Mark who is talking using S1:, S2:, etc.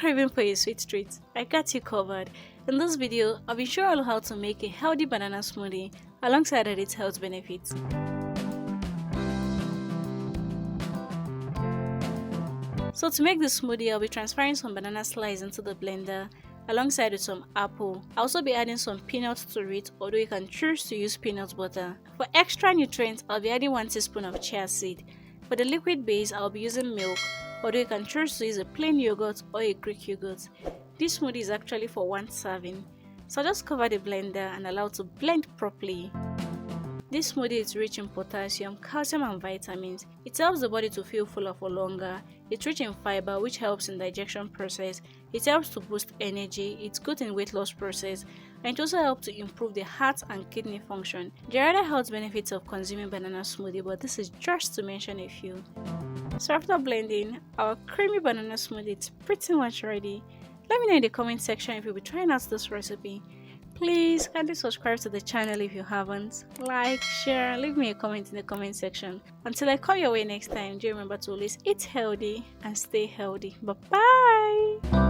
S1: craving for a sweet treat? I got you covered. In this video, I'll be showing you how to make a healthy banana smoothie alongside its health benefits. So to make this smoothie, I'll be transferring some banana slice into the blender alongside with some apple. I'll also be adding some peanuts to it, although you can choose to use peanut butter. For extra nutrients, I'll be adding 1 teaspoon of chia seed. For the liquid base, I'll be using milk, although you can choose to use a plain yogurt or a Greek yogurt. This smoothie is actually for 1 serving. So just cover the blender and allow it to blend properly. This smoothie is rich in potassium, calcium and vitamins. It helps the body to feel fuller for longer. It's rich in fiber, which helps in digestion process. It helps to boost energy. It's good in weight loss process. And it also helps to improve the heart and kidney function. There are other health benefits of consuming banana smoothie, but this is just to mention a few. So after blending, our creamy banana smoothie is pretty much ready. Let me know in the comment section if you'll be trying out this recipe. Please kindly subscribe to the channel if you haven't. Like, share, leave me a comment in the comment section. Until I come your way next time, do remember to always eat healthy and stay healthy. Bye bye.